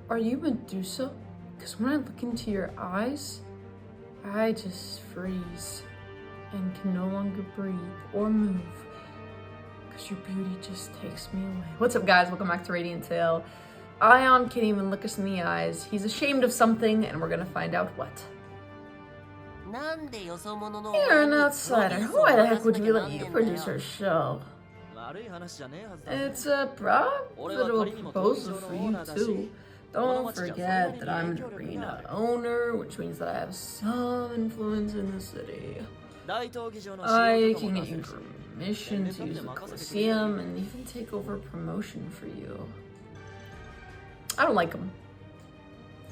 Are you Medusa? Because when I look into your eyes, I just freeze and can no longer breathe or move because your beauty just takes me away. What's up, guys? Welcome back to Radiant Tale. Ion can't even look us in the eyes. He's ashamed of something, and we're gonna find out what. You're an outsider. Why the heck would we let you produce our show? It's a profitable proposal for you too. Don't forget that I'm an arena owner, which means that I have some influence in the city. I can get you permission to use the Coliseum and even take over promotion for you. I don't like him.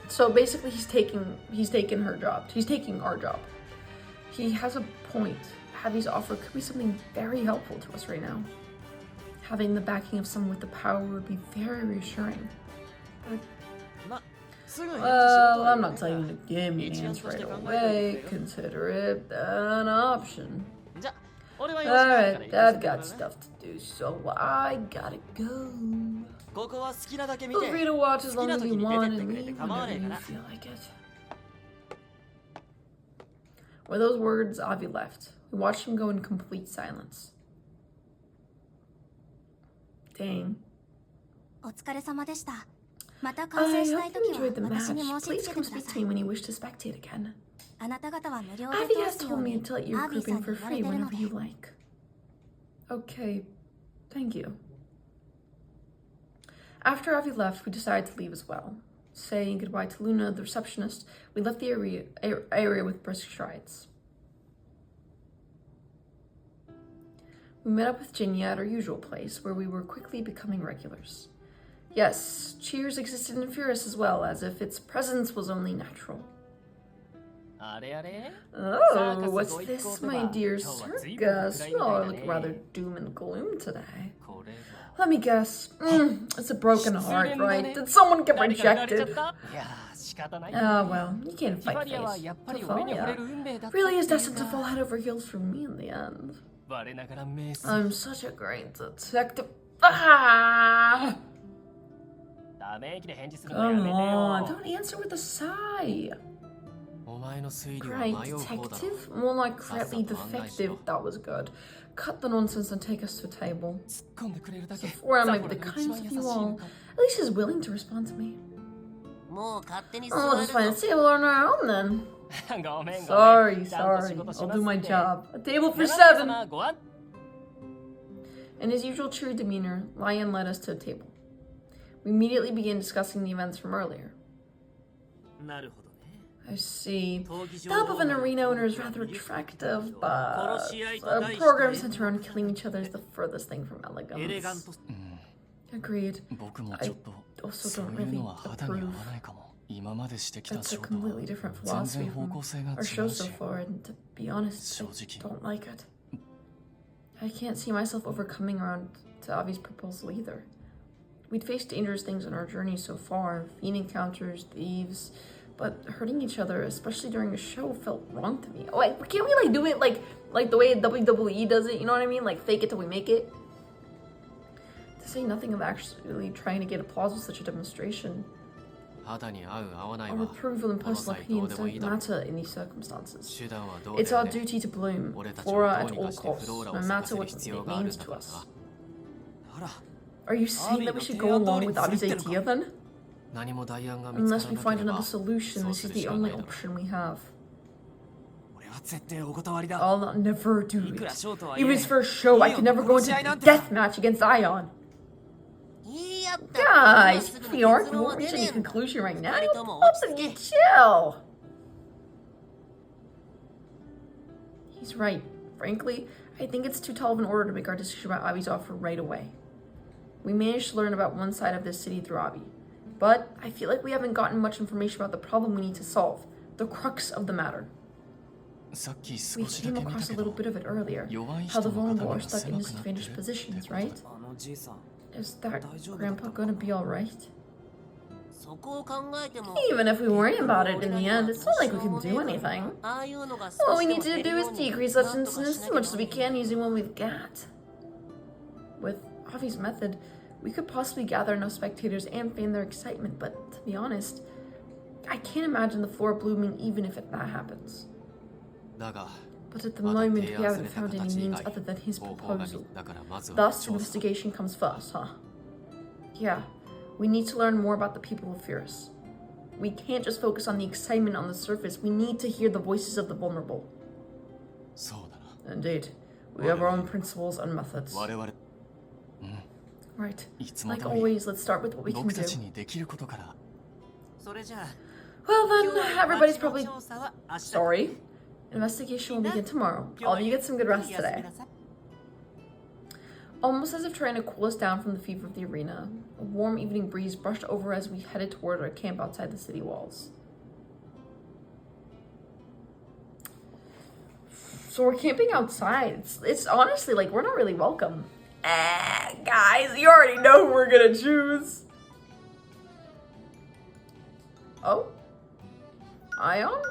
So basically he's taking her job. He's taking our job. He has a point. Abby's offer could be something very helpful to us right now. Having the backing of someone with the power would be very reassuring. Well, I'm not telling you to give me an answer right away. Consider it an option. Alright, I've got stuff to do, so I gotta go. Feel free to watch as long as you want and leave whenever you feel like it. With those words, Avi left. We watched him go in complete silence. Dang. I hope you enjoyed the match. Please come speak to me when you wish to spectate again. Avi has told me to let you group in for free whenever you like. Okay, thank you. After Avi left, we decided to leave as well. Saying goodbye to Luna, the receptionist, we left the area with brisk strides. We met up with Jinya at our usual place, where we were quickly becoming regulars. Yes, Cheers existed in Furus as well, as if its presence was only natural. Oh, what's this, my dear circus? You all look rather doom and gloom today. Let me guess. It's a broken heart, right? Did someone get rejected? Oh, well, you can't fight face. Tophalia really is destined to fall head over heels for me in the end. I'm such a great detective. Ah! Come on, don't answer with a sigh. Great detective? More like greatly defective. That was good. Cut the nonsense and take us to a table. Before I make the kindest of you all, at least he's willing to respond to me. We'll just find a table on our own then. Sorry. I'll do my job. A table for 7! In his usual cheery demeanor, Lion led us to a table. We immediately began discussing the events from earlier. I see. The help of an arena owner is rather attractive, but a program centered around killing each other is the furthest thing from elegance. Agreed. I also don't really approve. That's a completely different philosophy from our show so far, and to be honest, I don't like it. I can't see myself overcoming around to Avi's proposal either. We'd faced dangerous things on our journey so far, fiend encounters, thieves, but hurting each other, especially during a show, felt wrong to me. Oh, wait, can't we do it like the way WWE does it? You know what I mean? Like fake it till we make it. To say nothing of actually trying to get applause with such a demonstration. Our approval and personal opinions don't matter in these circumstances. It's our duty to bloom, Flora at all costs, no matter what it means to us. Are you saying that we should go along with Avi's idea then? Unless we find another solution, this is the only option we have. I'll never do it. Even his first show, I could never go into a death match against Ion. Guys, if we aren't, we won't reach any conclusion right now. Chill. He's right. Frankly, I think it's too tall of an order to make our decision about Avi's offer right away. We managed to learn about one side of this city through Avi, but I feel like we haven't gotten much information about the problem we need to solve, the crux of the matter. We came across a little bit of it earlier, how the vulnerable are stuck in disadvantaged positions, right? Is that Grandpa gonna be alright? Even if we worry about it in the end, it's not like we can do anything. All we need to do is decrease such incidents as much as we can using what we've got. With Avi's method, We could possibly gather enough spectators and fan their excitement, but to be honest, I can't imagine the floor blooming even if that happens. But at the moment, we haven't found any means other than his proposal. Thus, investigation comes first, huh? Yeah, we need to learn more about the people of Furus. We can't just focus on the excitement on the surface. We need to hear the voices of the vulnerable. Indeed. We have our own principles and methods. Right. Like always, let's start with what we can do. Well then, everybody's probably... Sorry. Investigation will begin tomorrow. All of you get some good rest today. Almost as if trying to cool us down from the fever of the arena, a warm evening breeze brushed over as we headed toward our camp outside the city walls. So we're camping outside. It's honestly like we're not really welcome. Guys, you already know who we're gonna choose. Oh? Ion?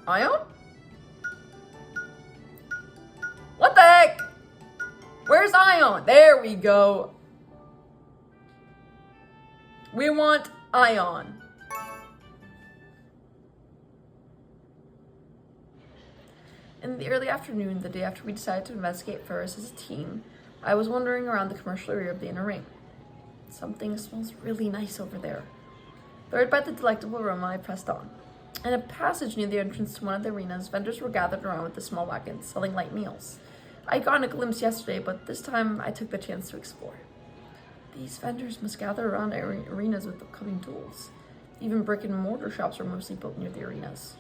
Ion? What the heck? Where's Ion? There we go. We want Ion. In the early afternoon, the day after we decided to investigate Furus as a team, I was wandering around the commercial area of the inner ring. Something smells really nice over there. Lured by the delectable aroma, I pressed on. In a passage near the entrance to one of the arenas, vendors were gathered around with the small wagons, selling light meals. I'd gotten a glimpse yesterday, but this time I took the chance to explore. These vendors must gather around arenas with upcoming tools. Even brick and mortar shops were mostly built near the arenas.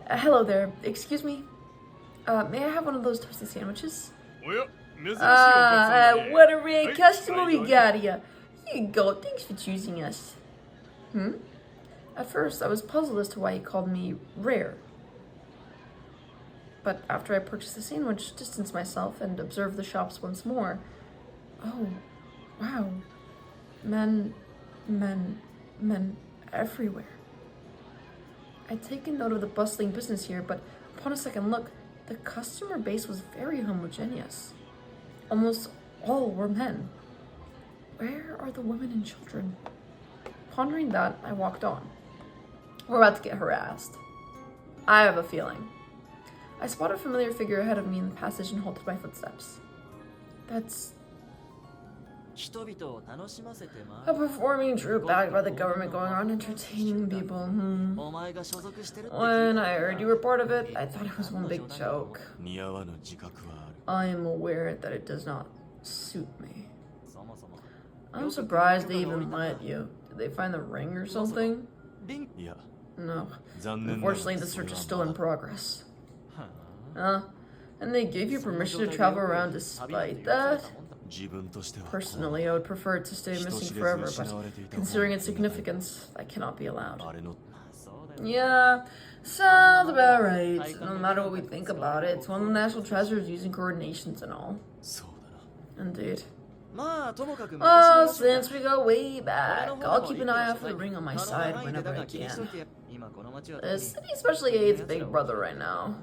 Hello there. Excuse me. May I have one of those toasted sandwiches? What a rare customer we got here. Here you go. Thanks for choosing us. At first, I was puzzled as to why he called me rare. But after I purchased the sandwich, distanced myself, and observed the shops once more, oh, wow. Men everywhere. I'd taken note of the bustling business here, but upon a second look, the customer base was very homogeneous. Almost all were men. Where are the women and children? Pondering that, I walked on. We're about to get harassed. I have a feeling. I spotted a familiar figure ahead of me in the passage and halted my footsteps. That's a performing troupe backed by the government going around entertaining people. When I heard you were part of it, I thought it was one big joke. I am aware that it does not suit me. I'm surprised they even let you. Did they find the ring or something? No. Unfortunately, the search is still in progress. And they gave you permission to travel around despite that? Personally, I would prefer it to stay missing forever, but considering its significance, that cannot be allowed. Yeah, sounds about right. No matter what we think about it, it's one of the national treasures using coordinations and all. Indeed. Well, since we go way back, I'll keep an eye out for the ring on my side whenever I can. The city especially hates Big Brother right now.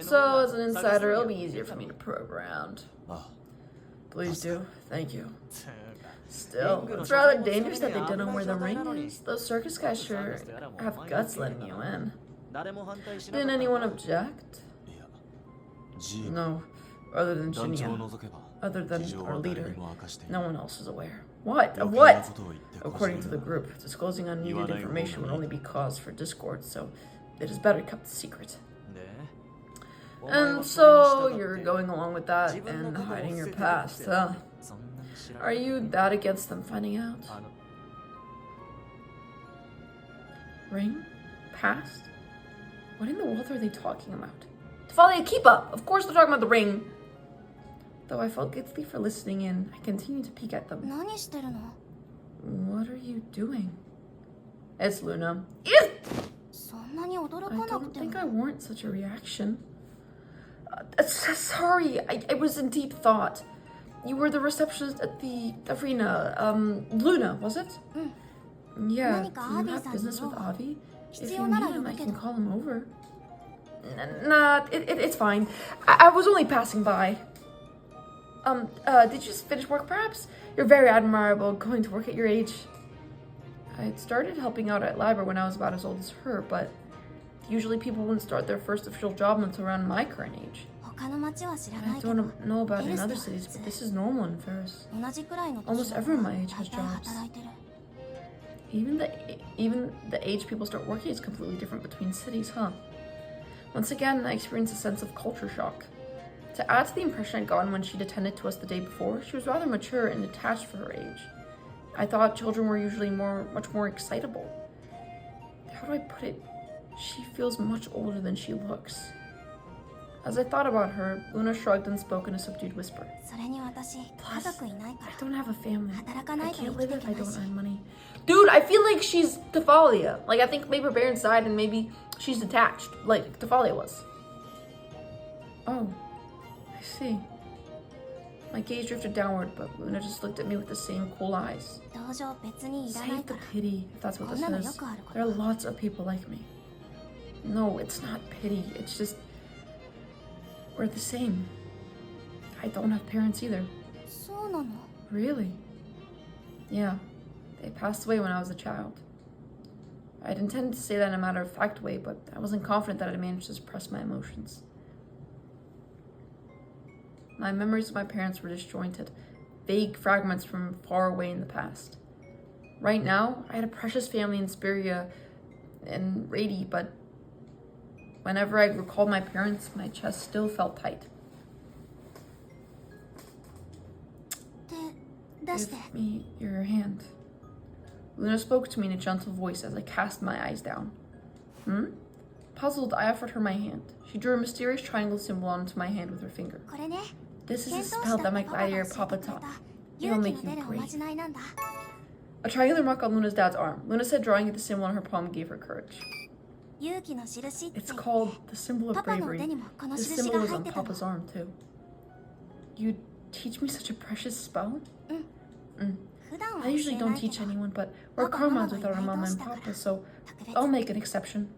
So, as an insider, it'll be easier for me to probe around. Please do. Thank you. Still, it's rather dangerous that they don't know where the ring is. Those circus guys sure have guts letting you in. Didn't anyone object? No, other than Shinya. Other than our leader, no one else is aware. What? Of what? According to the group, disclosing unneeded information would only be cause for discord, so it is better kept secret. And so, you're going along with that and hiding your past, huh? Are you that against them finding out? Ring? Past? What in the world are they talking about? Tafalia, keep up! Of course they're talking about the ring! Though I felt guilty for listening in, I continued to peek at them. What are you doing? It's Luna. Ew! I don't think I warrant such a reaction. Sorry, I was in deep thought. You were the receptionist at the arena. Luna, was it? Yeah, do you have business with Avi? If you need him, I can call him over. Nah, it's fine. I was only passing by. Did you just finish work perhaps? You're very admirable going to work at your age. I had started helping out at library when I was about as old as her, but usually people wouldn't start their first official job until around my current age. I don't know about in other cities, but this is normal in Ferris. Almost everyone my age has jobs. Even the age people start working is completely different between cities, huh? Once again, I experienced a sense of culture shock. To add to the impression I'd gotten when she'd attended to us the day before, she was rather mature and detached for her age. I thought children were usually much more excitable. How do I put it? She feels much older than she looks. As I thought about her, Luna shrugged and spoke in a subdued whisper. Plus, I don't have a family. I can't live if I don't earn money. Dude, I feel like she's Tafalia. Like, I think maybe her parents died and maybe she's detached, like Tafalia was. Oh, I see. My gaze drifted downward, but Luna just looked at me with the same cool eyes. Save the pity, if that's what this is. There are lots of people like me. No, it's not pity. It's just... we're the same. I don't have parents either. Really? Yeah. They passed away when I was a child. I'd intended to say that in a matter-of-fact way, but I wasn't confident that I'd managed to suppress my emotions. My memories of my parents were disjointed, vague fragments from far away in the past. Right now, I had a precious family in Spiria and Rady, but whenever I recalled my parents, my chest still felt tight. Give me your hand. Luna spoke to me in a gentle voice as I cast my eyes down. Puzzled, I offered her my hand. She drew a mysterious triangle symbol onto my hand with her finger. This is a spell that my gladiator Papa taught. It'll make you great. A triangular mark on Luna's dad's arm. Luna said drawing the symbol on her palm gave her courage. It's called the symbol of bravery. This symbol was on Papa's arm, too. You'd teach me such a precious spell? I usually don't teach anyone, but we're Karmans with our mama and papa, so I'll make an exception.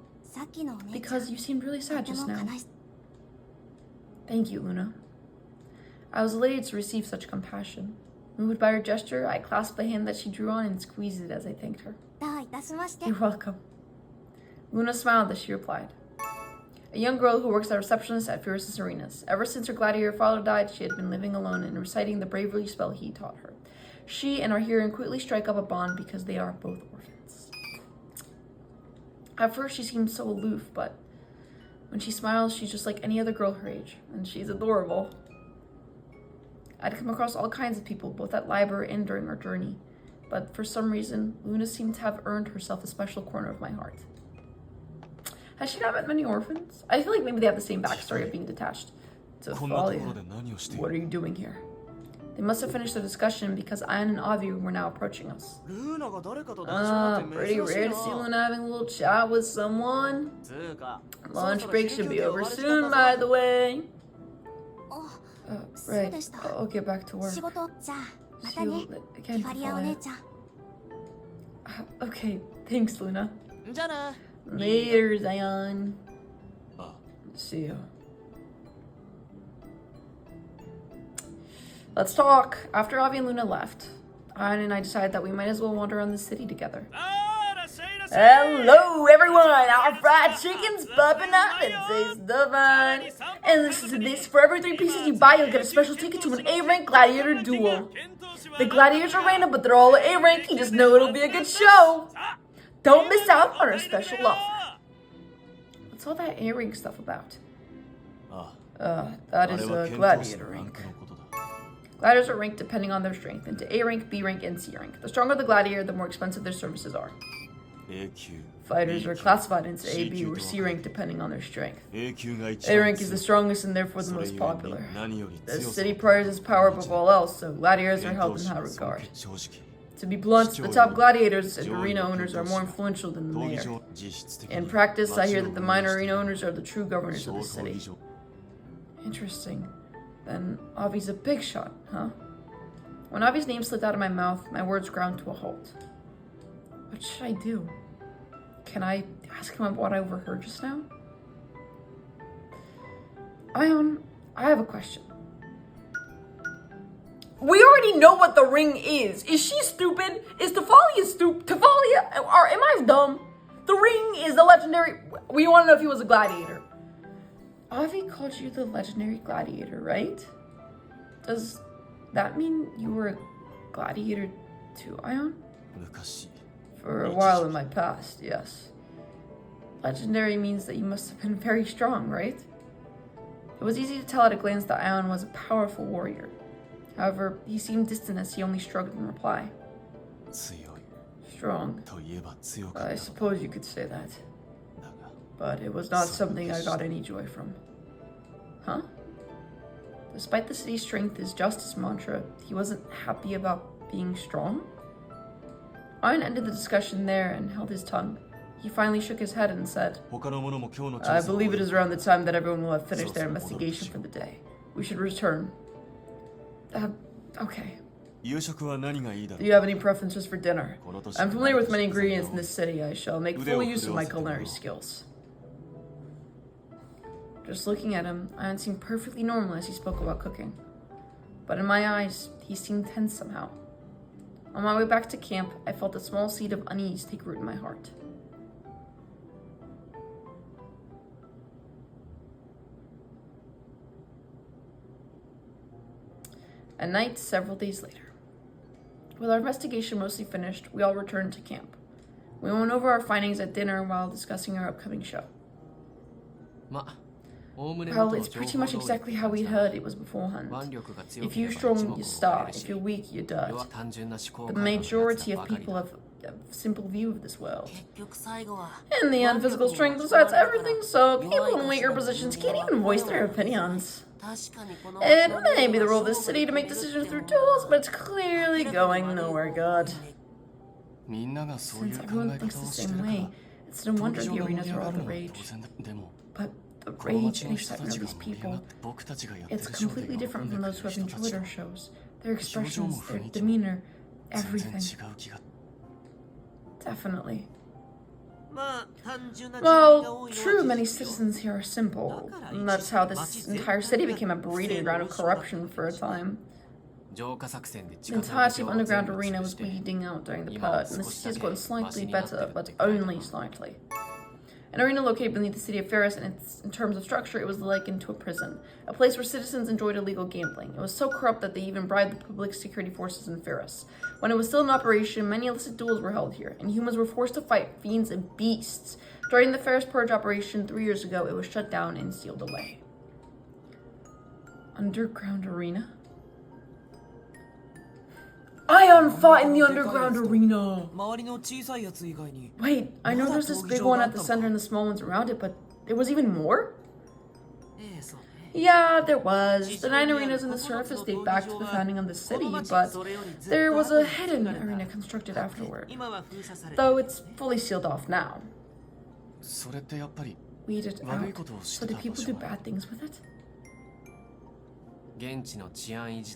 Because you seemed really sad just now. Thank you, Luna. I was elated to receive such compassion. Moved by her gesture, I clasped the hand that she drew on and squeezed it as I thanked her. You're welcome. Luna smiled as she replied. A young girl who works as a receptionist at Ferris' Arenas. Ever since her gladiator father died, she had been living alone and reciting the bravery spell he taught her. She and our heroine quickly strike up a bond because they are both orphans. At first, she seemed so aloof, but when she smiles, she's just like any other girl her age, and she's adorable. I'd come across all kinds of people, both at library and during our journey, but for some reason, Luna seemed to have earned herself a special corner of my heart. Has she not met many orphans? I feel like maybe they have the same backstory of being detached to Thalia. What are you doing here? They must have finished the discussion because Ayan and Avi were now approaching us. Pretty rare to see Luna having a little chat with someone. Lunch break should be over soon, by the way. Right, I'll get back to work. See you again, Thalia. Okay, thanks, Luna. Later, Zion. See you. Let's talk. After Avi and Luna left, Ayan and I decided that we might as well wander around the city together. Hello, everyone! Our fried chicken's popping up and tastes divine. And listen to this: for every 3 pieces you buy, you'll get a special ticket to an A-rank gladiator duel. The gladiators are random, but they're all A-rank. You just know it'll be a good show. Don't miss out on our special offer. What's all that A-rank stuff about? That is a gladiator rank. Gladiators are ranked depending on their strength into A rank, B rank, and C rank. The stronger the gladiator, the more expensive their services are. Fighters are classified into A, B, or C rank depending on their strength. A rank is the strongest and therefore the most popular. The city prizes power above all else, so gladiators are held in high regard. To be blunt, the top gladiators and arena owners are more influential than the mayor. In practice, I hear that the minor arena owners are the true governors of the city. Interesting. Then Avi's a big shot, huh? When Avi's name slipped out of my mouth, my words ground to a halt. What should I do? Can I ask him about what I overheard just now? Ion, I have a question. We already know what the ring is. Is she stupid? Is Tafalia stupid? Tafalia? Or am I dumb? The ring is the legendary... We want to know if he was a gladiator. Avi called you the legendary gladiator, right? Does that mean you were a gladiator too, Ion? For a while in my past, yes. Legendary means that you must have been very strong, right? It was easy to tell at a glance that Ion was a powerful warrior. However, he seemed distant as he only shrugged in reply. Strong. I suppose you could say that. But it was not something I got any joy from. Huh? Despite the city's strength is justice mantra, he wasn't happy about being strong? Ion ended the discussion there and held his tongue. He finally shook his head and said, I believe it is around the time that everyone will have finished their investigation for the day. We should return. Okay. Do you have any preferences for dinner? I'm familiar with many ingredients in this city. I shall make full use of my culinary skills. Just looking at him, Ion seemed perfectly normal as he spoke about cooking. But in my eyes, he seemed tense somehow. On my way back to camp, I felt a small seed of unease take root in my heart. At night, several days later. With our investigation mostly finished, we all returned to camp. We went over our findings at dinner while discussing our upcoming show. Well, it's pretty much exactly how we'd heard it was beforehand. If you're strong, you start. If you're weak, you're dirt. The majority of people have a simple view of this world. In the end, physical strength decides everything, so people in weaker positions can't even voice their opinions. It may be the role of this city to make decisions through tools, but it's clearly going nowhere good. Since everyone thinks the same way, it's no wonder the arenas are all the rage. But the rage and excitement of these people, it's completely different from those who have enjoyed our shows. Their expressions, their demeanor, everything. Definitely. Well, true, many citizens here are simple. And that's how this entire city became a breeding ground of corruption for a time. The entirety of Underground Arena was bleeding out during the purge, and the city has gotten slightly better, but only slightly. An arena located beneath the city of Ferris, and in terms of structure, it was likened to a prison, a place where citizens enjoyed illegal gambling. It was so corrupt that they even bribed the public security forces in Ferris. When it was still in operation, many illicit duels were held here, and humans were forced to fight fiends and beasts. During the Ferris Purge operation 3 years ago, it was shut down and sealed away. Underground Arena? Ion fought in the Underground Arena! Wait, I know there's this big one at the center and the small ones around it, but there was even more? Yeah, there was. The 9 arenas in the surface date back to the founding of the city, but there was a hidden arena constructed afterward. Though it's fully sealed off now. Weed it out. So do people do bad things with it? An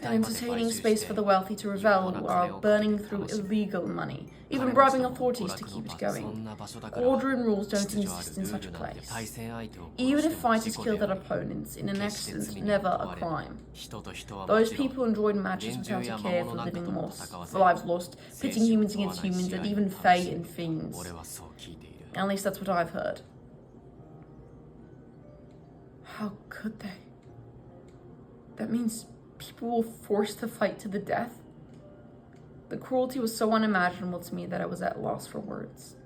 entertaining space for the wealthy to revel while burning through illegal money, even bribing authorities to keep it going. Order and rules don't exist in such a place. Even if fighters kill their opponents in an accident, never a crime. Those people enjoyed matches without a care for lives lost, pitting humans against humans, and even fae and fiends. At least that's what I've heard. How could they? That means people were forced to fight to the death? The cruelty was so unimaginable to me that I was at loss for words.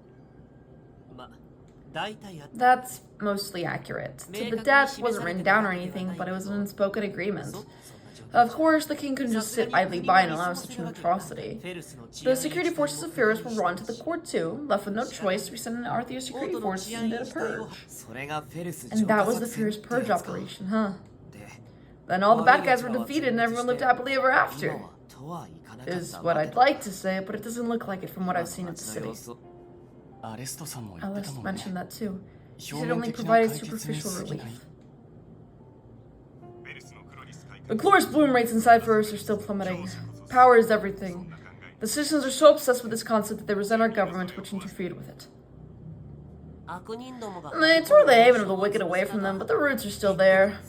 That's mostly accurate. To the death wasn't written down or anything, but it was an unspoken agreement. Of course, the king couldn't just sit idly by and allow such an atrocity. The security forces of Ferris were brought to the court too. Left with no choice, we sent in Arthur's security forces and did a purge. And that was the Ferris purge operation, huh? Then all the bad guys were defeated and everyone lived happily ever after. Is what I'd like to say, but it doesn't look like it from what I've seen of the city. Alice mentioned that too. She said it only provided superficial relief. The Chloris bloom rates inside Ferris are still plummeting. Power is everything. The citizens are so obsessed with this concept that they resent our government, which interfered with it. They tore the haven of the wicked away from them, but the roots are still there.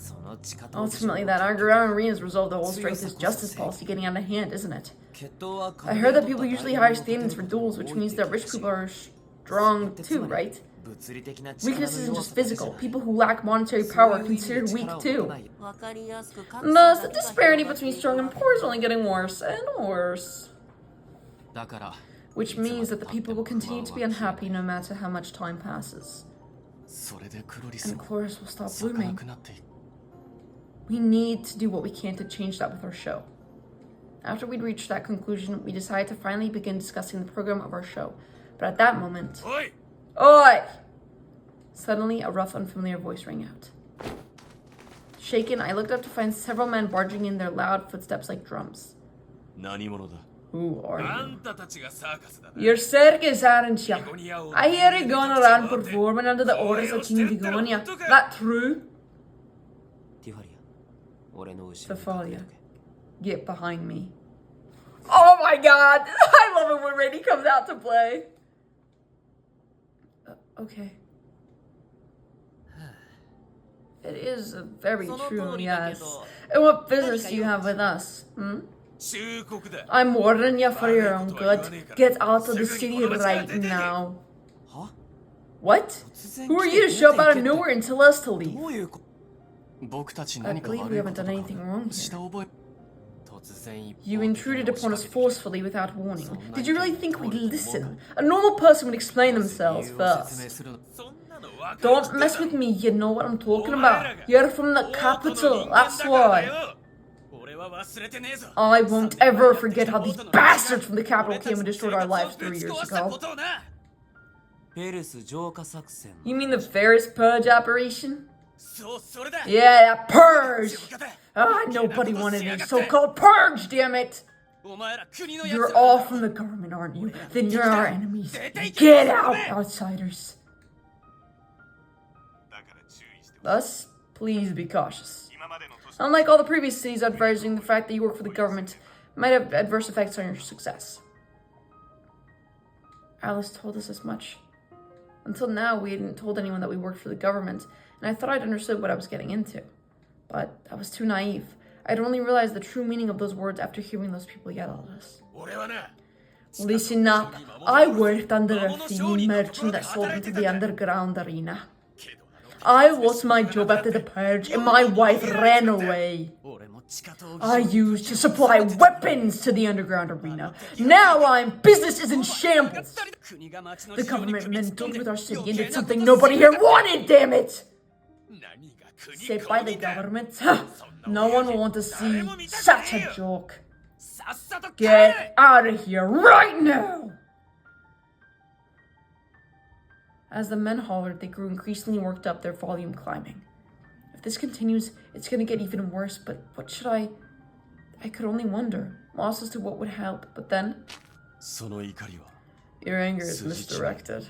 Ultimately, that underground arena's resolved the whole strength justice policy getting out of hand, isn't it? I heard that people usually hire stand-ins for duels, which means that rich people are strong too, right? Weakness isn't just physical. People who lack monetary power are considered weak too. Thus, the disparity between strong and poor is only getting worse and worse. Which means that the people will continue to be unhappy no matter how much time passes. And Chloris will stop blooming. We need to do what we can to change that with our show. After we'd reached that conclusion, we decided to finally begin discussing the program of our show. But at that moment... Oi! Suddenly, a rough, unfamiliar voice rang out. Shaken, I looked up to find several men barging in, their loud footsteps like drums. Who are you? You're circus, aren't you? I hear you going around performing under the orders of King Vigonia. That true? Thalia, get behind me. Oh my god! I love it when Rainy comes out to play. Okay. It is very true, yes. And what business do you have with us, I'm warning you for your own good. Get out of the city right now. What? Who are you to show up out of nowhere and tell us to leave? I believe we haven't done anything wrong here. You intruded upon us forcefully without warning. Did you really think we'd listen? A normal person would explain themselves first. Don't mess with me, you know what I'm talking about. You're from the capital, that's why. I won't ever forget how these bastards from the capital came and destroyed our lives 3 years ago. You mean the Ferris Purge operation? Yeah, that purge! Nobody wanted a so-called purge, damn it! You're all from the government, aren't you? Then you're our enemies. Get out, outsiders. Thus, please be cautious. Unlike all the previous cities advertising the fact that you work for the government might have adverse effects on your success. Alice told us as much. Until now, we hadn't told anyone that we worked for the government, and I thought I'd understood what I was getting into. But I was too naive. I'd only realized the true meaning of those words after hearing those people yell at us. Listen up. I worked under a fee merchant that sold into the underground arena. I lost my job after the purge, and my wife ran away. I used to supply weapons to the underground arena. Now business is in shambles. The government meddled with our city and did something nobody here wanted, damn it! Saved by the government? No one will want to see such a joke. Get out of here right now! As the men hollered, they grew increasingly worked up, their volume climbing. If this continues, it's going to get even worse, but what should I could only wonder, lost as to what would help, but then... Your anger is misdirected.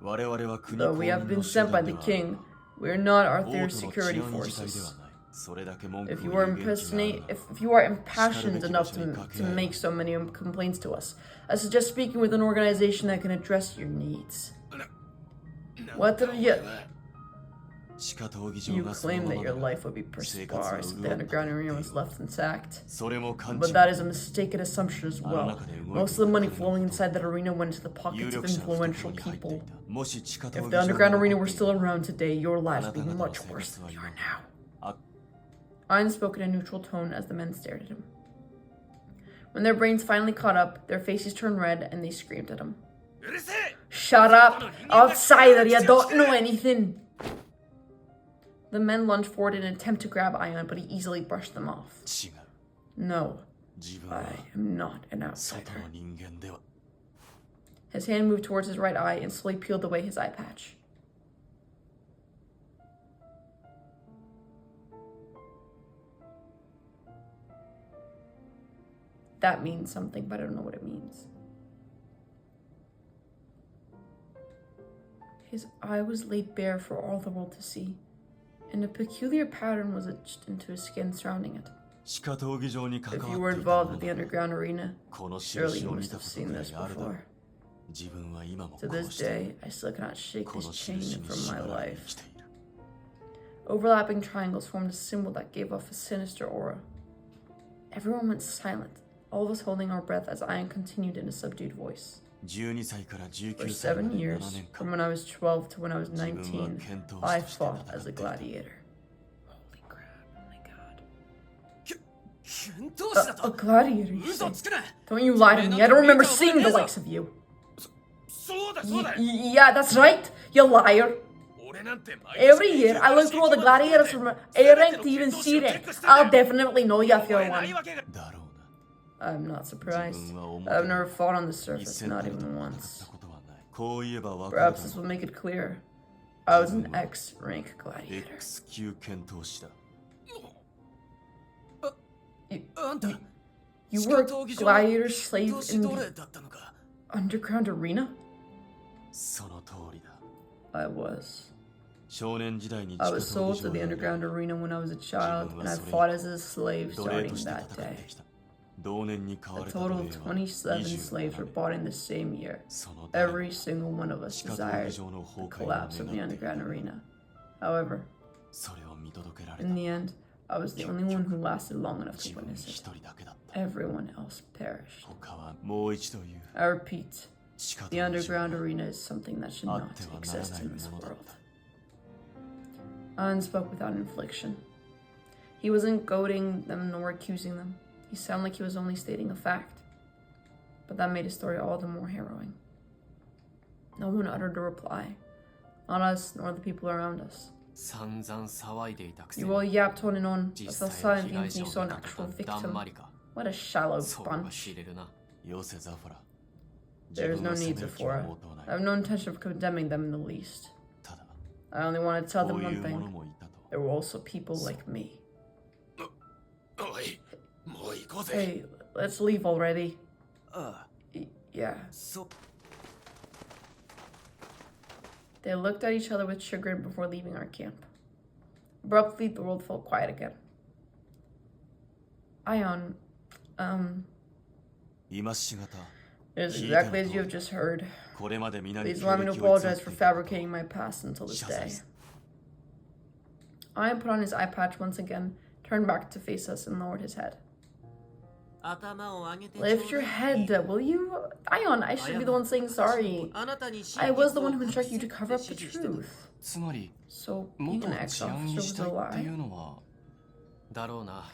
Though we have been sent by the king, we are not Arthur's security forces. If you are impassioned enough to make so many complaints to us, I suggest speaking with an organization that can address your needs. What are you... You claim that your life would be prosperous if the underground arena was left intact. But that is a mistaken assumption as well. Most of the money flowing inside that arena went into the pockets of influential people. If the underground arena were still around today, your lives would be much worse than they are now. Ian spoke in a neutral tone as the men stared at him. When their brains finally caught up, their faces turned red and they screamed at him. Shut up! Outsider, you don't know anything! The men lunged forward in an attempt to grab Ion, but he easily brushed them off. No, I am not an outsider. His hand moved towards his right eye and slowly peeled away his eye patch. That means something, but I don't know what it means. His eye was laid bare for all the world to see, and a peculiar pattern was etched into his skin surrounding it. If you were involved with the underground arena, surely you must have seen this before. To this day, I still cannot shake this chain from my life. Overlapping triangles formed a symbol that gave off a sinister aura. Everyone went silent, all of us holding our breath as Ian continued in a subdued voice. For 7 years, from when I was 12 to when I was 19, I fought as a gladiator. Holy crap, oh my god. A gladiator, you say? Don't you lie to me, I don't remember seeing the likes of you. Yeah, that's right, you liar. Every year, I look through all the gladiators from A rank to even C rank. I'll definitely know you if you're one. I'm not surprised. I've never fought on the surface, not even once. Perhaps this will make it clear. I was an X-rank gladiator. You were a gladiator slave in the underground arena? I was. I was sold to the underground arena when I was a child, and I fought as a slave starting that day. A total of 27 slaves were bought in the same year. Every single one of us desired the collapse of the underground arena. However, in the end, I was the only one who lasted long enough to witness it. Everyone else perished. I repeat, the underground arena is something that should not exist in this world. An spoke without inflection. He wasn't goading them nor accusing them. He sounded like he was only stating a fact. But that made his story all the more harrowing. No one uttered a reply. Not us, nor the people around us. You all yapped on and on, but fell silent until you saw an actual victim. What a shallow bunch. There is no need, Zephora. I have no intention of condemning them in the least. I only want to tell them one thing. There were also people like me. Hey, let's leave already. Yeah. They looked at each other with chagrin before leaving our camp. Abruptly, the world fell quiet again. Ion, it is exactly as you have just heard. Please allow me to apologize for fabricating my past until this day. Ion put on his eye patch once again, turned back to face us, and lowered his head. Lift your head, will you? Ion, I should be the one saying sorry. I was the one who instructed you to cover up the truth. So, being an ex-officer was a lie?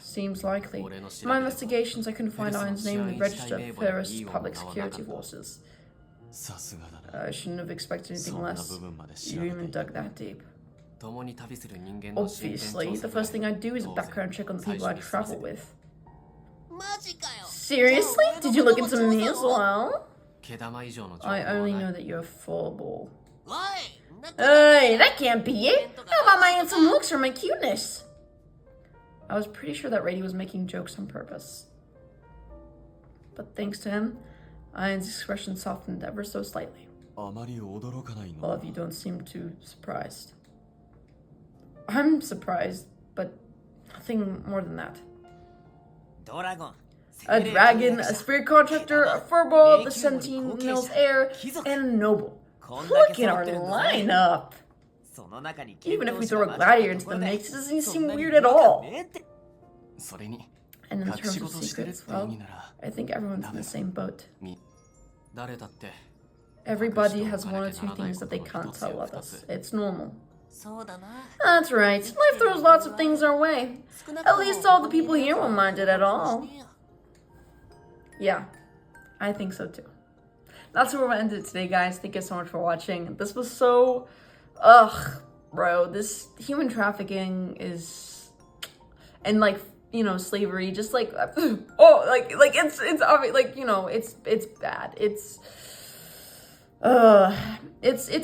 Seems likely. In my investigations, I couldn't find Ion's name in the register of Paris Public Security Forces. I shouldn't have expected anything less. You even dug that deep. Obviously, the first thing I do is a background check on the people I travel with. Seriously? Did you look into me as well? I only know that you're full. Hey, that can't be it! How about my handsome looks or my cuteness? I was pretty sure that Rady was making jokes on purpose. But thanks to him, Ion's expression softened ever so slightly. All of you don't seem too surprised. I'm surprised, but nothing more than that. A dragon, a spirit contractor, a furball, the Sentinel's heir, and a noble. Look at our lineup! Even if we throw a gladiator into the mix, it doesn't seem weird at all. And in terms of secrets, well, I think everyone's in the same boat. Everybody has one or two things that they can't tell others. It's normal. That's right. Life throws lots of things our way. At least all the people here won't mind it at all. Yeah, I think so too. That's where we'll end it today, guys. Thank you so much for watching. This was so... bro. This human trafficking is... And, like, you know, slavery, just like... it's obvious, like, you know, it's bad. It's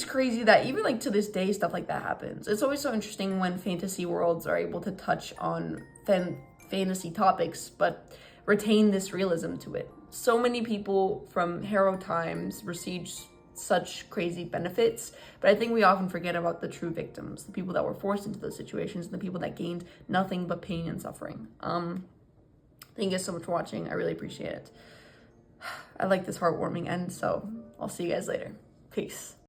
crazy that even, like, to this day, stuff like that happens. It's always so interesting when fantasy worlds are able to touch on fantasy topics, but retain this realism to it. So many people from Harrow times received such crazy benefits, but I think we often forget about the true victims, the people that were forced into those situations, and the people that gained nothing but pain and suffering. Thank you guys so much for watching. I really appreciate it. I like this heartwarming end, so I'll see you guys later. Peace.